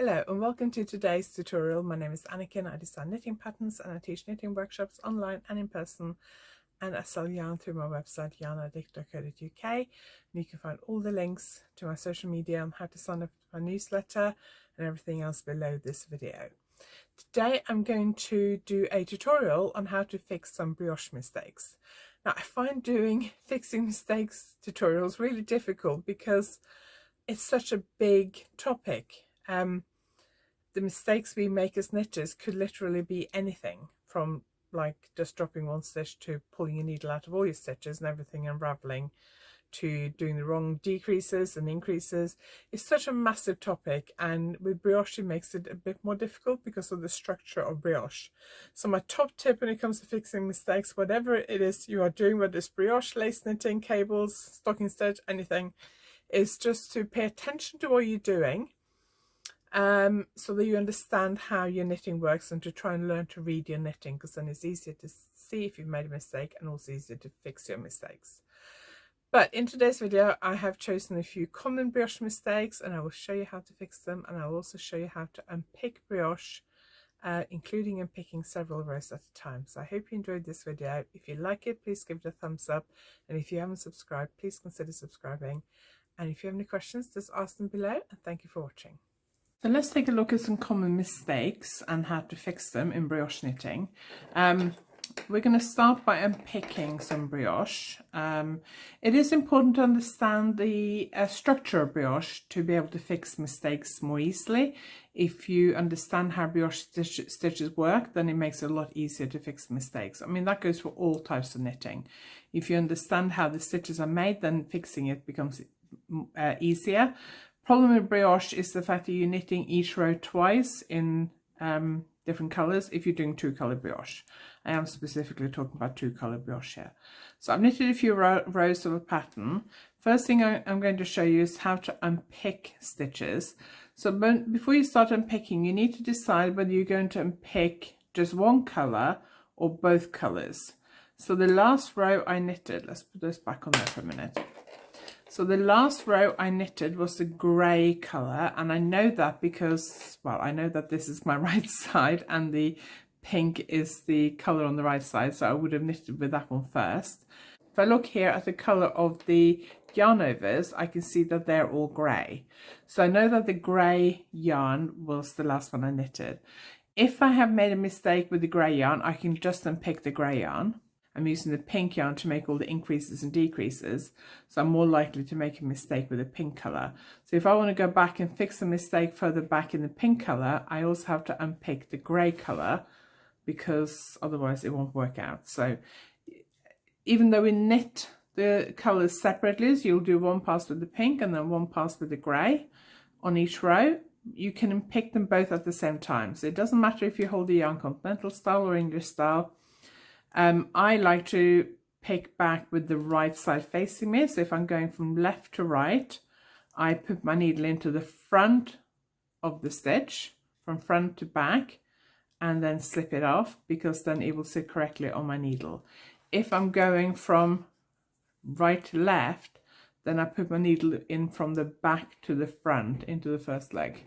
Hello and welcome to today's tutorial. My name is Anniken. I design knitting patterns and I teach knitting workshops online and in person, and I sell yarn through my website YarnAddict.co.uk, and you can find all the links to my social media and how to sign up to my newsletter and everything else below this video. Today I'm going to do a tutorial on how to fix some brioche mistakes. Now I find doing fixing mistakes tutorials really difficult because it's such a big topic. The mistakes we make as knitters could literally be anything from like just dropping one stitch to pulling your needle out of all your stitches and everything unraveling, to doing the wrong decreases and increases. It's such a massive topic, and with brioche it makes it a bit more difficult because of the structure of brioche. So my top tip when it comes to fixing mistakes, whatever it is you are doing, whether it's brioche, lace knitting, cables, stocking stitch, anything, is just to pay attention to what you're doing, so that you understand how your knitting works, and to try and learn to read your knitting, because then it's easier to see if you've made a mistake and also easier to fix your mistakes. But in today's video I have chosen a few common brioche mistakes and I will show you how to fix them, and I'll also show you how to unpick brioche, including unpicking several rows at a time. So I hope you enjoyed this video. If you like it, please give it a thumbs up, and if you haven't subscribed, please consider subscribing, and if you have any questions, just ask them below, and thank you for watching. So let's take a look at some common mistakes and how to fix them in brioche knitting. We're going to start by unpicking some brioche. It is important to understand the structure of brioche to be able to fix mistakes more easily. If you understand how brioche stitches work, then it makes it a lot easier to fix mistakes. I mean, that goes for all types of knitting. If you understand how the stitches are made, then fixing it becomes easier. Problem with brioche is the fact that you're knitting each row twice in different colors if you're doing two-color brioche. I am specifically talking about two-color brioche here. So I've knitted a few rows of a pattern. First thing I'm going to show you is how to unpick stitches. So before you start unpicking, you need to decide whether you're going to unpick just one color or both colors. So the last row I knitted, let's put this back on there for a minute. So the last row I knitted was the grey colour, and I know that because, well, I know that this is my right side and the pink is the colour on the right side, so I would have knitted with that one first. If I look here at the colour of the yarn overs, I can see that they're all grey. So I know that the grey yarn was the last one I knitted. If I have made a mistake with the grey yarn, I can just unpick the grey yarn. I'm using the pink yarn to make all the increases and decreases, so I'm more likely to make a mistake with the pink colour. So if I want to go back and fix a mistake further back in the pink colour, I also have to unpick the grey colour, because otherwise it won't work out. So even though we knit the colours separately, so you'll do one pass with the pink and then one pass with the grey on each row, you can unpick them both at the same time. So it doesn't matter if you hold the yarn continental style or English style. I like to pick back with the right side facing me. So if I'm going from left to right, I put my needle into the front of the stitch, from front to back, and then slip it off, because then it will sit correctly on my needle. If I'm going from right to left, then I put my needle in from the back to the front into the first leg.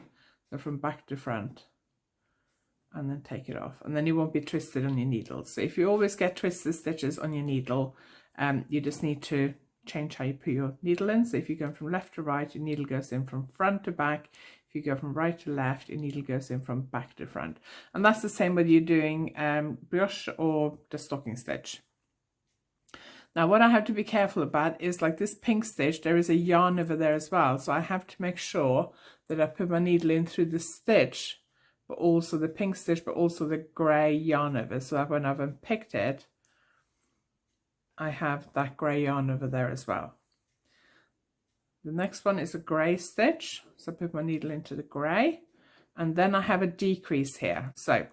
So from back to front, and then take it off, and then you won't be twisted on your needle. So if you always get twisted stitches on your needle, you just need to change how you put your needle in. So if you go from left to right, your needle goes in from front to back. If you go from right to left, your needle goes in from back to front. And that's the same whether you're doing brioche or the stocking stitch. Now what I have to be careful about is, like this pink stitch, there is a yarn over there as well. So I have to make sure that I put my needle in through the stitch, but also the pink stitch, but also the grey yarn over, so that when I've unpicked it, I have that grey yarn over there as well. The next one is a grey stitch, so I put my needle into the grey, and then I have a decrease here. So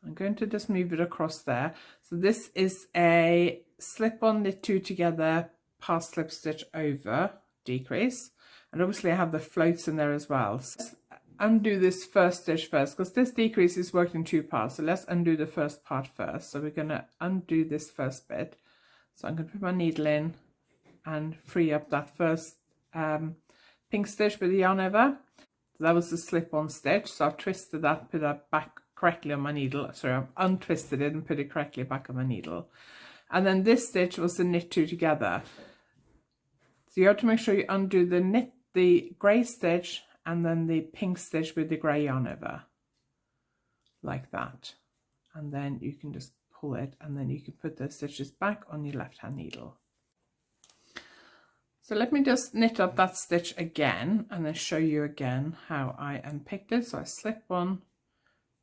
I'm going to just move it across there. So this is a slip on, knit two together, pass slip stitch over, decrease. And obviously I have the floats in there as well. So let's undo this first stitch first, because this decrease is worked in two parts. So let's undo the first part first. So we're going to undo this first bit. So I'm going to put my needle in and free up that first pink stitch with the yarn over. That was the slip-on stitch, so I've twisted that, put that back correctly on my needle. Sorry, I've untwisted it and put it correctly back on my needle. And then this stitch was the knit two together. So you have to make sure you undo the grey stitch and then the pink stitch with the grey yarn over, like that. And then you can just pull it, and then you can put the stitches back on your left hand needle. So let me just knit up that stitch again and then show you again how I unpicked it. So I slip on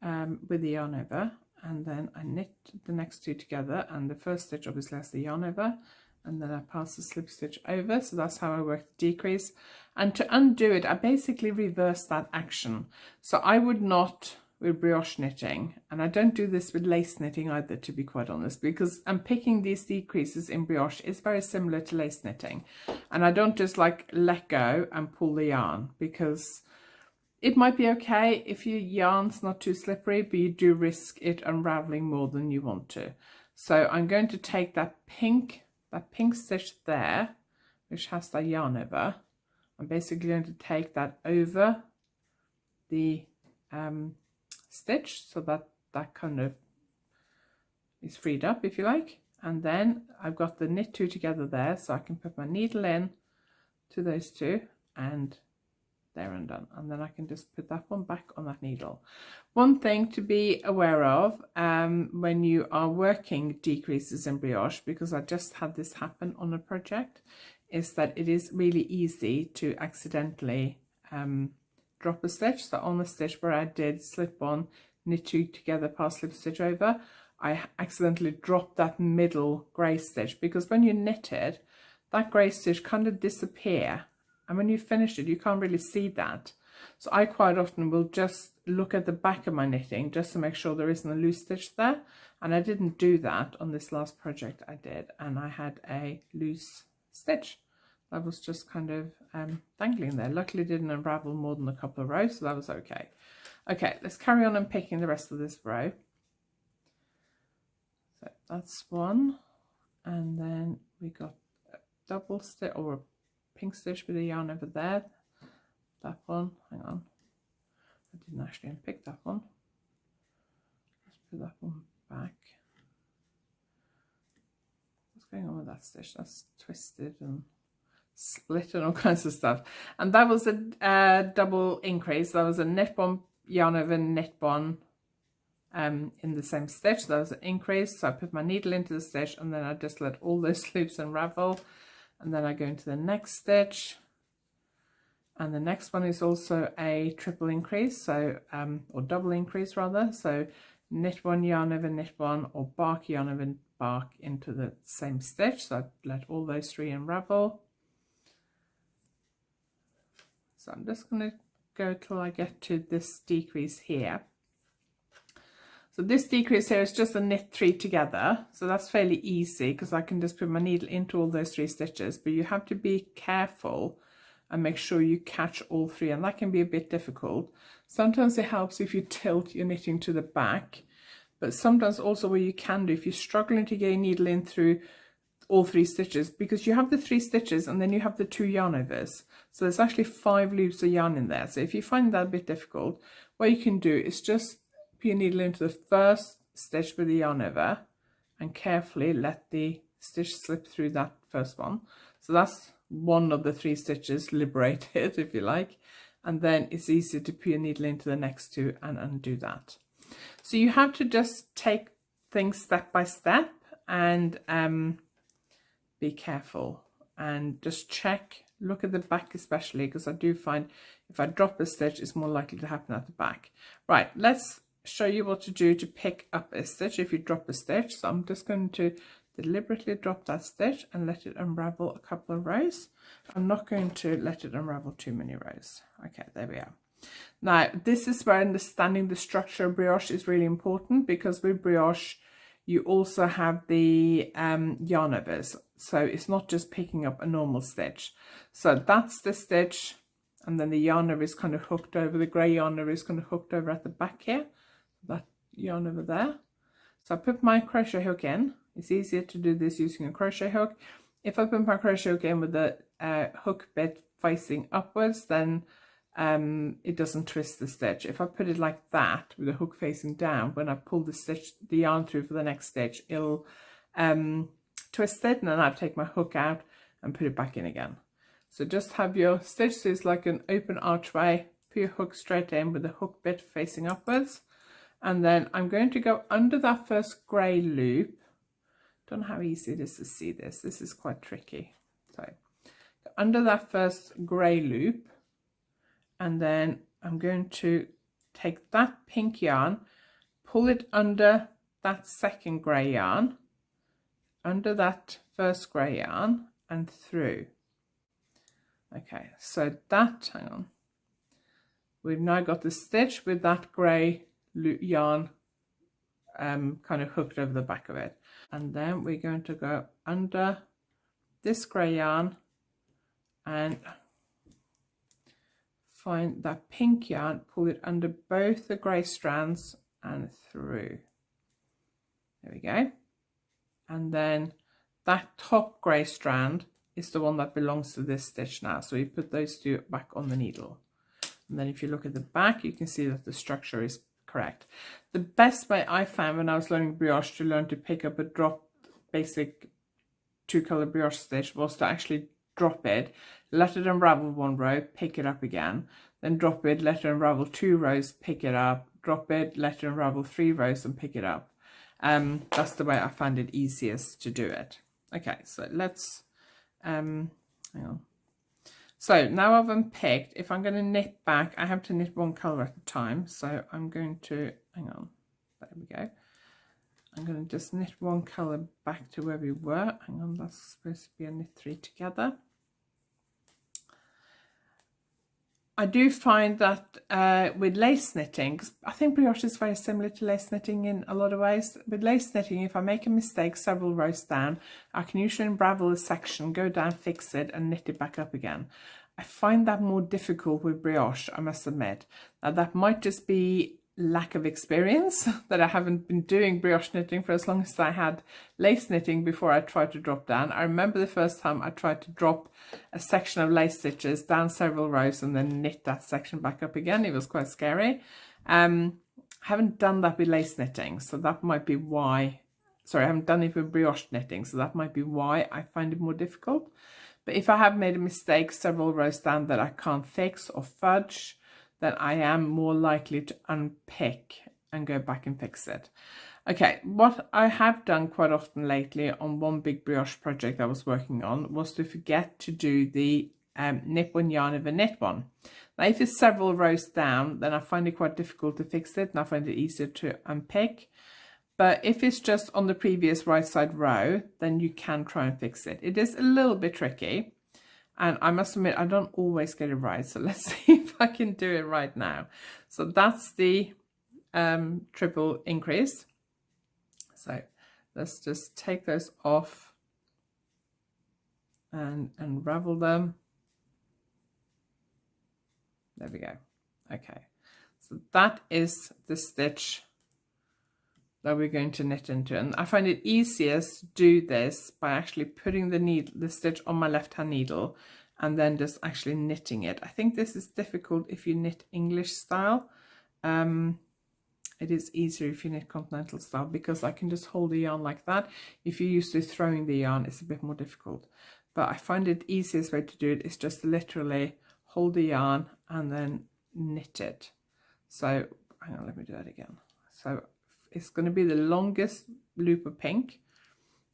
with the yarn over, and then I knit the next two together, and the first stitch obviously has the yarn over, and then I pass the slip stitch over. So that's how I work the decrease. And to undo it, I basically reverse that action. So I would not with brioche knitting, and I don't do this with lace knitting either, to be quite honest, because unpicking these decreases in brioche is very similar to lace knitting, and I don't just like let go and pull the yarn, because it might be okay if your yarn's not too slippery, but you do risk it unraveling more than you want to. So I'm going to take that pink stitch there, which has that yarn over. I'm basically going to take that over the stitch, so that kind of is freed up, if you like. And then I've got the knit two together there, so I can put my needle in to those two, and they're undone. And then I can just put that one back on that needle. One thing to be aware of when you are working decreases in brioche, because I just had this happen on a project, is that it is really easy to accidentally drop a stitch. So on the stitch where I did slip on, knit two together, pass slip stitch over, I accidentally dropped that middle grey stitch, because when you knit it, that grey stitch kind of disappear, and when you finish it you can't really see that. So I quite often will just look at the back of my knitting just to make sure there isn't a loose stitch there, and I didn't do that on this last project I did, and I had a loose stitch that was just kind of dangling there. Luckily it didn't unravel more than a couple of rows, so that was okay. Okay, let's carry on unpicking the rest of this row. So that's one, and then we got a double stitch or a pink stitch with a yarn over there. That one, hang on, I didn't actually unpick that one. Let's put that one back. What's going on with that stitch? That's twisted and split and all kinds of stuff. And that was a double increase. That was a knit one yarn over knit one in the same stitch. That was an increase. So I put my needle into the stitch, and then I just let all those loops unravel, and then I go into the next stitch, and the next one is also a triple increase, so or double increase rather. So knit one yarn over knit one, or bark yarn over bark into the same stitch. So I let all those three unravel. So I'm just going to go till I get to this decrease here. So this decrease here is just a knit three together. So that's fairly easy, because I can just put my needle into all those three stitches, but you have to be careful and make sure you catch all three, and that can be a bit difficult. Sometimes it helps if you tilt your knitting to the back, but sometimes also what you can do if you're struggling to get your needle in through all three stitches, because you have the three stitches and then you have the two yarn overs, so there's actually 5 loops of yarn in there. So if you find that a bit difficult, what you can do is just put your needle into the first stitch with the yarn over and carefully let the stitch slip through that first one. So that's one of the 3 stitches liberated, if you like, and then it's easy to put your needle into the next 2 and undo that. So you have to just take things step by step and be careful and just check, look at the back especially, because I do find if I drop a stitch it's more likely to happen at the back. Right, let's show you what to do to pick up a stitch if you drop a stitch. So I'm just going to deliberately drop that stitch and let it unravel a couple of rows. I'm not going to let it unravel too many rows. Okay, there we are. Now this is where understanding the structure of brioche is really important, because with brioche you also have the yarn overs, so it's not just picking up a normal stitch. So that's the stitch, and then the yarn over is kind of hooked over, the grey yarn over is kind of hooked over at the back here, that yarn over there. So I put my crochet hook in. It's easier to do this using a crochet hook. If I put my crochet hook in with the hook bit facing upwards, then it doesn't twist the stitch. If I put it like that with the hook facing down, when I pull the yarn through for the next stitch, it'll twist it, and then I take my hook out and put it back in again. So just have your stitch, so it's like an open archway, put your hook straight in with the hook bit facing upwards, and then I'm going to go under that first grey loop. Don't know how easy it is to see this. This is quite tricky. So under that first grey loop, and then I'm going to take that pink yarn, pull it under that second grey yarn, under that first grey yarn, and through. Okay, so that, hang on, we've now got the stitch with that grey yarn kind of hooked over the back of it. And then we're going to go under this grey yarn and find that pink yarn, pull it under both the grey strands and through. There we go. And then that top grey strand is the one that belongs to this stitch now. So we put those two back on the needle. And then if you look at the back, you can see that the structure is correct. The best way I found when I was learning brioche to learn to pick up a drop basic 2-color brioche stitch was to actually drop it, let it unravel 1 row, pick it up again, then drop it, let it unravel 2 rows, pick it up, drop it, let it unravel 3 rows and pick it up. That's the way I found it easiest to do it. Okay, so let's hang on. So now I've unpicked, if I'm going to knit back, I have to knit 1 color at a time. So I'm going to, hang on, there we go. I'm going to just knit 1 color back to where we were. Hang on, that's supposed to be a knit 3 together. I do find that with lace knitting, 'cause I think brioche is very similar to lace knitting in a lot of ways. With lace knitting, if I make a mistake several rows down, I can usually unravel a section, go down, fix it, and knit it back up again. I find that more difficult with brioche, I must admit. Now, that might just be lack of experience, that I haven't been doing brioche knitting for as long as I had lace knitting before I tried to drop down. I remember the first time I tried to drop a section of lace stitches down several rows and then knit that section back up again. It was quite scary. I haven't done that with lace knitting, so that might be why. Sorry, I haven't done it with brioche knitting, so that might be why I find it more difficult. But if I have made a mistake several rows down that I can't fix or fudge, then I am more likely to unpick and go back and fix it. Okay, what I have done quite often lately on one big brioche project I was working on was to forget to do the knit 1 yarn over knit 1. Now, if it's several rows down, then I find it quite difficult to fix it, and I find it easier to unpick. But if it's just on the previous right side row, then you can try and fix it. It is a little bit tricky. And I must admit, I don't always get it right. So let's see if I can do it right now. So that's the triple increase. So let's just take those off and unravel them. There we go. Okay. So that is the stitch that we're going to knit into. And I find it easiest to do this by actually putting the stitch on my left hand needle and then just actually knitting it. I think this is difficult if you knit English style. It is easier if you knit continental style, because I can just hold the yarn like that. If you're used to throwing the yarn, it's a bit more difficult. But I find it easiest way to do it is just literally hold the yarn and then knit it. So hang on, let me do that again. So it's going to be the longest loop of pink,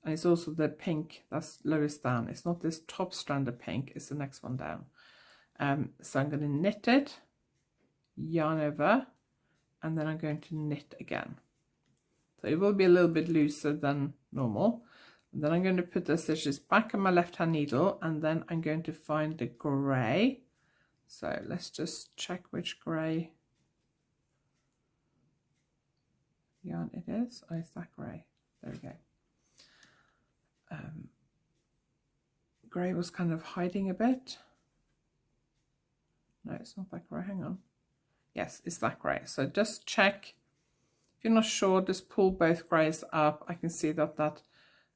and it's also the pink that's lowest down. It's not this top strand of pink, it's the next one down. So I'm going to knit it, yarn over, and then I'm going to knit again. So it will be a little bit looser than normal. And then I'm going to put the stitches back on my left hand needle, and then I'm going to find the grey. So let's just check which grey yarn it is. Oh, it's that grey. There we go. Grey was kind of hiding a bit. No, it's not that grey. Hang on. Yes, it's that grey. So just check. If you're not sure, just pull both greys up. I can see that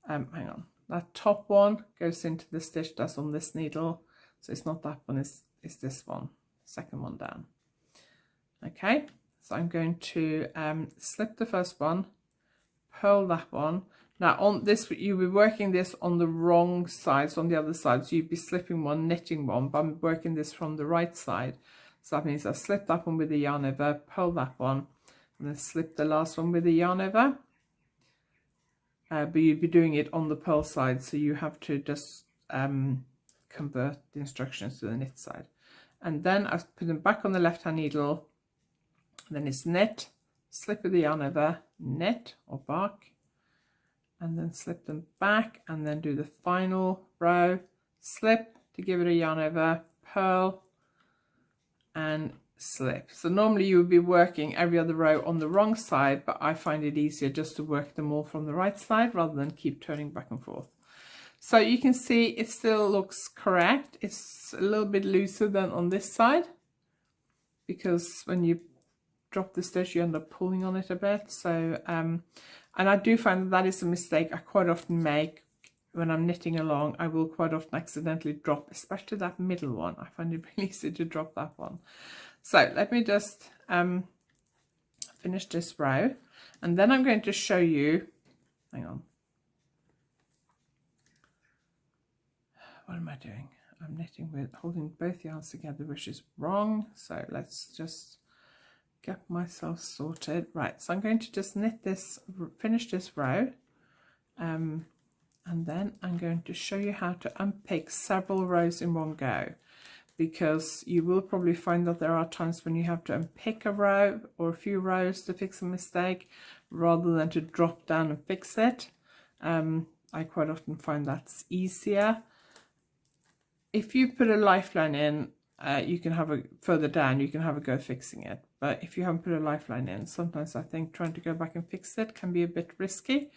hang on, that top one goes into the stitch that's on this needle. So it's not that one, it's this one, second one down. Okay, so I'm going to slip the first one, purl that one. Now on this, you'll be working this on the wrong side, so on the other side, so you'd be slipping one, knitting one, but I'm working this from the right side. So that means I slip that one with the yarn over, purl that one, and then slip the last one with the yarn over. But you'd be doing it on the purl side, so you have to just convert the instructions to the knit side. And then I've put them back on the left hand needle. Then it's knit, slip with the yarn over, knit or bark, and then slip them back, and then do the final row, slip to give it a yarn over, purl, and slip. So normally you would be working every other row on the wrong side, but I find it easier just to work them all from the right side rather than keep turning back and forth. So you can see it still looks correct. It's a little bit looser than on this side, because when you drop the stitch you end up pulling on it a bit. So and I do find that is a mistake I quite often make when I'm knitting along. I will quite often accidentally drop, especially that middle one. I find it really easy to drop that one. So let me just finish this row, and then I'm going to show you, hang on, what am I doing? I'm knitting with holding both yarns together, which is wrong. So let's just get myself sorted. Right, so I'm going to just knit this, finish this row, and then I'm going to show you how to unpick several rows in one go, because you will probably find that there are times when you have to unpick a row or a few rows to fix a mistake rather than to drop down and fix it. I quite often find that's easier. If you put a lifeline in, you can have a further down, you can have a go fixing it. But if you haven't put a lifeline in, sometimes I think trying to go back and fix it can be a bit risky.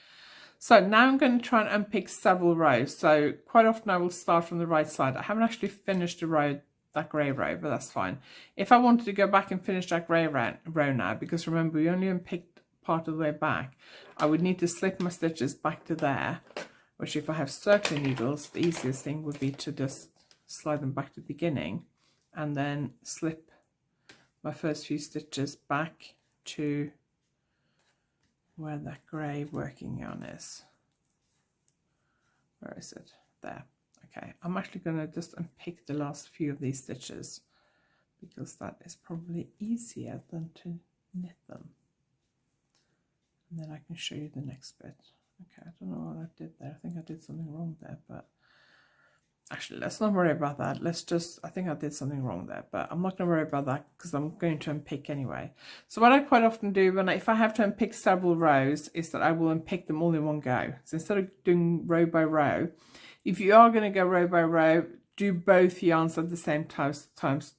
So now I'm going to try and unpick several rows. So quite often I will start from the right side. I haven't actually finished the row, that grey row, but that's fine. If I wanted to go back and finish that grey row now, because remember we only unpicked part of the way back, I would need to slip my stitches back to there, which if I have circular needles, the easiest thing would be to just slide them back to the beginning and then slip my first few stitches back to where that grey working yarn is. Where is it? There. Okay, I'm actually going to just unpick the last few of these stitches, because that is probably easier than to knit them. And then I can show you the next bit. Okay, I don't know what I did there. I think I did something wrong there, but actually, let's not worry about that. Let's just, I think I did something wrong there, but I'm not going to worry about that because I'm going to unpick anyway. So what I quite often do when if I have to unpick several rows is that I will unpick them all in one go. So instead of doing row by row, if you are going to go row by row, do both yarns at the same times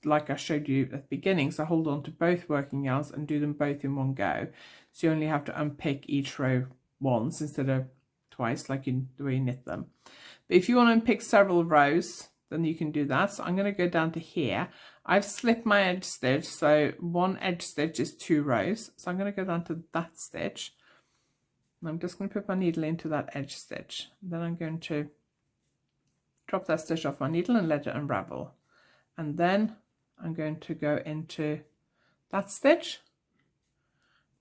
like I showed you at the beginning. So hold on to both working yarns and do them both in one go. So you only have to unpick each row once instead of twice, like the way you knit them. But if you want to unpick several rows, then you can do that. So I'm going to go down to here. I've slipped my edge stitch, so one edge stitch is 2 rows. So I'm going to go down to that stitch. And I'm just going to put my needle into that edge stitch. Then I'm going to drop that stitch off my needle and let it unravel. And then I'm going to go into that stitch,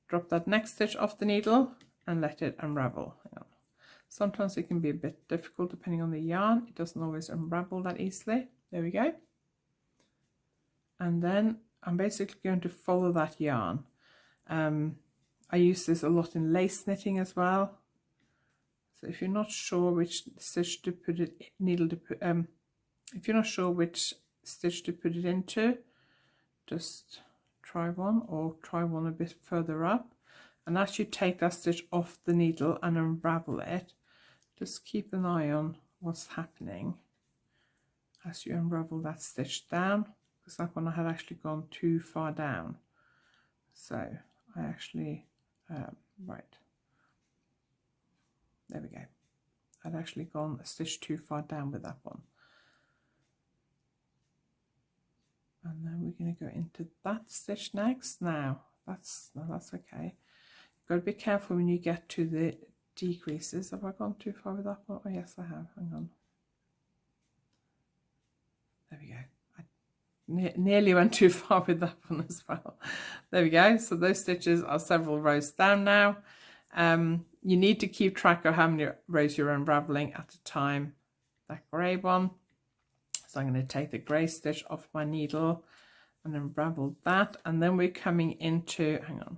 drop that next stitch off the needle and let it unravel. Hang on. Sometimes it can be a bit difficult depending on the yarn. It doesn't always unravel that easily. There we go. And then I'm basically going to follow that yarn. I use this a lot in lace knitting as well. So if you're not sure which stitch to put it, if you're not sure which stitch to put it into, just try one or try one a bit further up. And as you take that stitch off the needle and unravel it, just keep an eye on what's happening as you unravel that stitch down, because that one I had actually gone too far down. So I actually, right, there we go. I'd actually gone a stitch too far down with that one. And then we're going to go into that stitch next. Now, that's okay. Got to be careful when you get to the decreases. Have I gone too far with that one? Oh yes, I have. Hang on. There we go. I nearly went too far with that one as well. There we go. So those stitches are several rows down now. You need to keep track of how many rows you're unraveling at a time. That grey one. So I'm going to take the grey stitch off my needle and unravel that. And then we're coming into, hang on.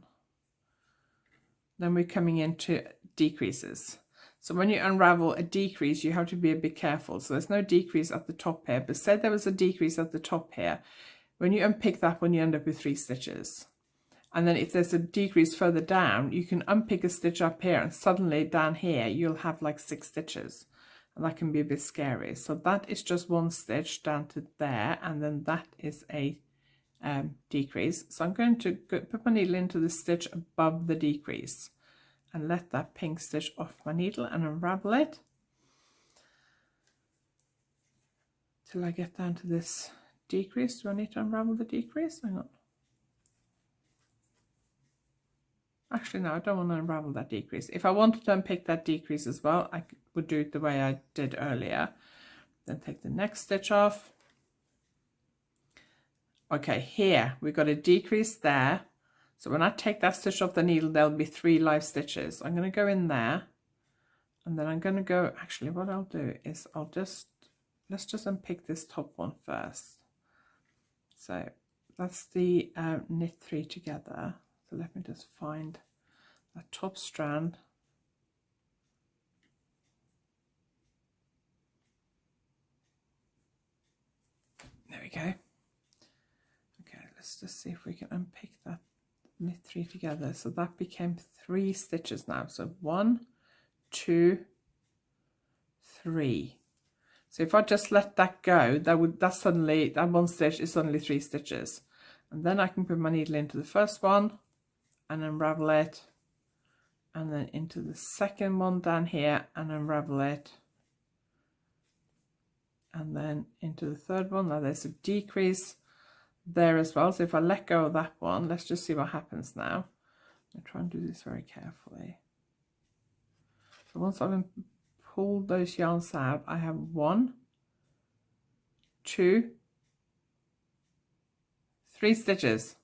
Then we're coming into decreases. So when you unravel a decrease, you have to be a bit careful. So there's no decrease at the top here, but say there was a decrease at the top here. When you unpick that one, you end up with 3 stitches. And then if there's a decrease further down, you can unpick a stitch up here and suddenly down here, you'll have like 6 stitches. And that can be a bit scary. So that is just 1 stitch down to there. And then that is a decrease. So I'm going to put my needle into the stitch above the decrease and let that pink stitch off my needle and unravel it till I get down to this decrease. Do I need to unravel the decrease? Hang on. Actually, no, I don't want to unravel that decrease. If I wanted to unpick that decrease as well, I would do it the way I did earlier. Then take the next stitch off. Okay, here we've got a decrease there. So when I take that stitch off the needle, there'll be 3 live stitches. I'm going to go in there, and then I'm going to go, actually what I'll do is let's just unpick this top one first. So that's the knit 3 together. So let me just find that top strand. There we go. Okay, let's just see if we can unpick that knit 3 together. So that became 3 stitches now. So 1, 2, 3. So if I just let that go, that 1 stitch is suddenly 3 stitches. And then I can put my needle into the first one and unravel it, and then into the second one down here and unravel it, and then into the third one. Now there's a decrease there as well, so if I let go of that one, let's just see what happens now. I'll try and do this very carefully. So once I've pulled those yarns out, I have 1, 2, 3 stitches.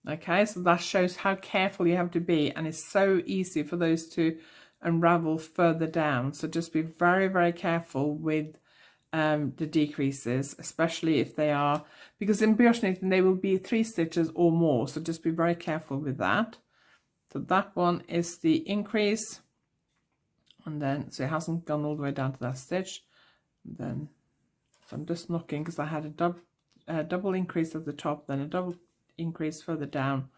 Okay, so that shows how careful you have to be, and it's so easy for those to unravel further down. So just be very, very careful with the decreases, especially if they are, because in brioche knitting they will be 3 stitches or more, so just be very careful with that. So that one is the increase, and then so it hasn't gone all the way down to that stitch. And then so I'm just knocking, because I had a double increase at the top, then a double increase further down.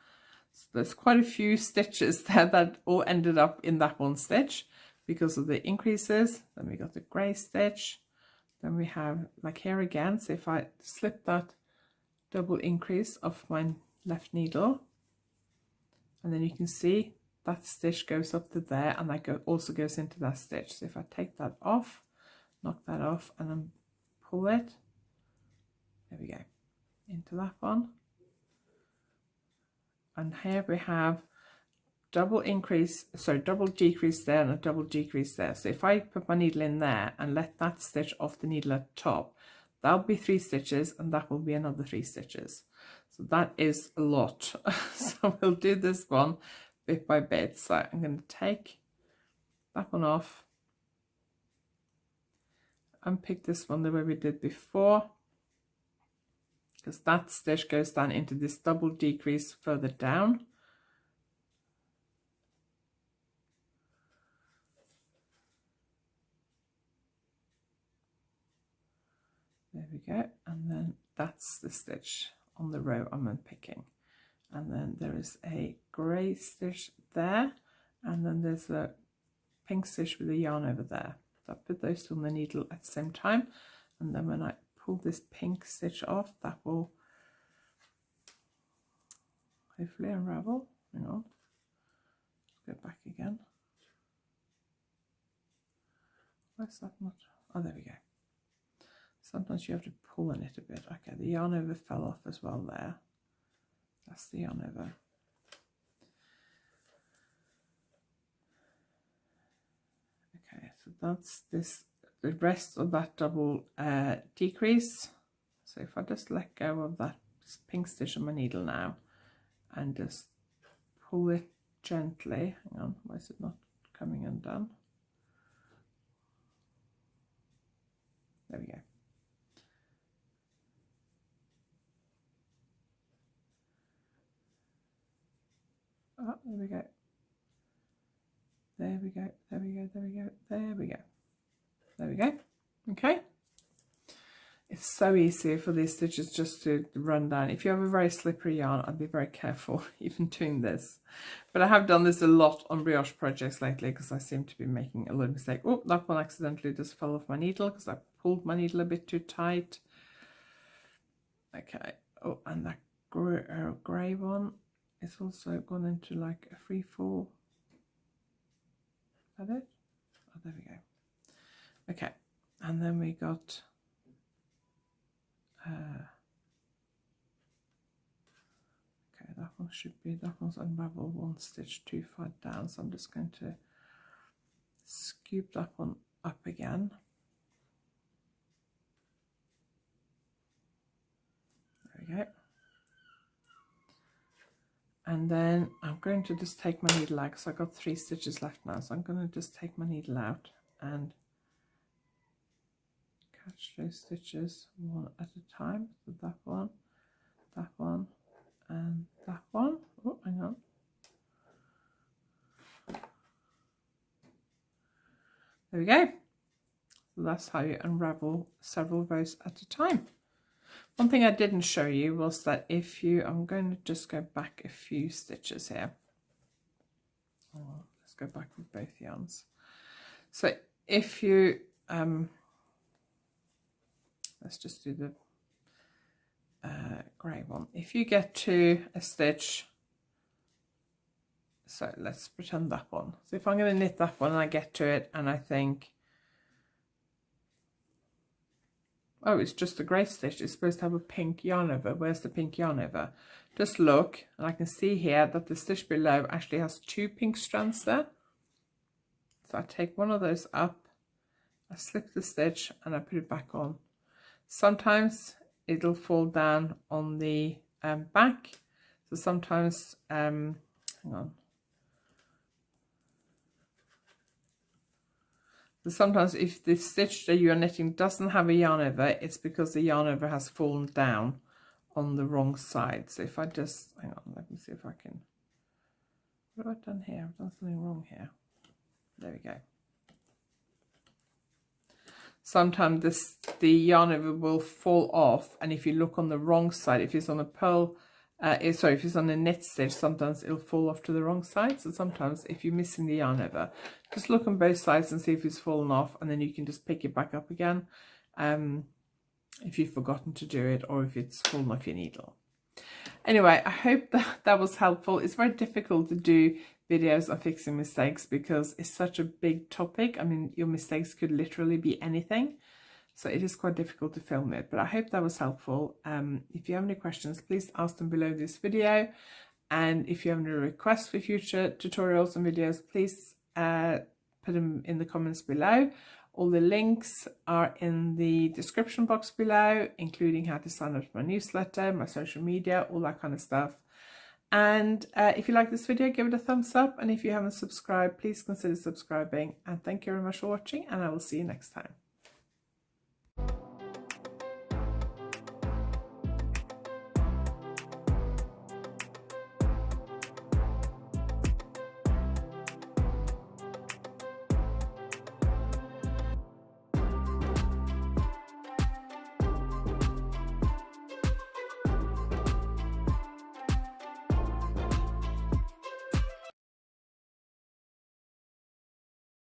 So there's quite a few stitches there that all ended up in that 1 stitch because of the increases. Then we got the grey stitch. Then we have, like here again, so if I slip that double increase off my left needle, and then you can see that stitch goes up to there, and that also goes into that stitch. So if I take that off, knock that off, and then pull it, there we go, into that one. And here we have double decrease there and a double decrease there. So if I put my needle in there and let that stitch off the needle at the top, that'll be 3 stitches, and that will be another 3 stitches. So that is a lot. So we'll do this one bit by bit. So I'm going to take that one off, unpick this one the way we did before, because that stitch goes down into this double decrease further down. There we go, and then that's the stitch on the row I'm unpicking. And then there is a grey stitch there, and then there's a pink stitch with a yarn over there. So I put those two on the needle at the same time, and then when I pull this pink stitch off, that will hopefully unravel. Hang on, let's go back again. Where's that not? Oh, there we go. Sometimes you have to pull on it a bit. Okay, the yarn over fell off as well there. That's the yarn over. Okay, so that's this the rest of that double decrease. So if I just let go of that pink stitch on my needle now and just pull it gently, hang on, why is it not coming undone? There we go. Oh, there we go. There we go, there we go, there we go, there we go. There we go. Okay. It's so easy for these stitches just to run down. If you have a very slippery yarn, I'd be very careful even doing this. But I have done this a lot on brioche projects lately because I seem to be making a little mistake. Oh, that one accidentally just fell off my needle because I pulled my needle a bit too tight. Okay. Oh, and that grey one is also gone into like a free fall. Is that it? Oh, there we go. Okay, and then we got okay, that one should be, that one's unraveled one stitch too far down, so I'm just going to scoop that one up again. There we go. And then I'm going to just take my needle out because I've got 3 stitches left now, so I'm going to just take my needle out and catch those stitches one at a time. So that one, and that one. Oh, hang on. There we go. So that's how you unravel several rows at a time. One thing I didn't show you was that if you, I'm going to just go back a few stitches here. Oh, let's go back with both yarns. So if you let's just do the grey one. If you get to a stitch, so let's pretend that one. So if I'm going to knit that one and I get to it and I think, oh, it's just a grey stitch, it's supposed to have a pink yarn over. Where's the pink yarn over? Just look, and I can see here that the stitch below actually has 2 pink strands there. So I take one of those up, I slip the stitch and I put it back on. Sometimes it'll fall down on the back, so sometimes hang on, so sometimes if the stitch that you are knitting doesn't have a yarn over, it's because the yarn over has fallen down on the wrong side. So if I just, hang on, let me see if I can, what have I done here? I've done something wrong here. There we go. Sometimes the yarn over will fall off, and if you look on the wrong side, if it's on a pearl, if it's on a knit stitch, sometimes it'll fall off to the wrong side. So sometimes if you're missing the yarn over, just look on both sides and see if it's fallen off, and then you can just pick it back up again if you've forgotten to do it, or if it's fallen off your needle. Anyway, I hope that was helpful. It's very difficult to do videos on fixing mistakes because it's such a big topic. I mean, your mistakes could literally be anything, so it is quite difficult to film it, but I hope that was helpful. If you have any questions, please ask them below this video, and if you have any requests for future tutorials and videos, please put them in the comments below. All the links are in the description box below, including how to sign up to my newsletter, my social media, all that kind of stuff. And if you like this video, give it a thumbs up. And if you haven't subscribed, please consider subscribing. And thank you very much for watching, and I will see you next time.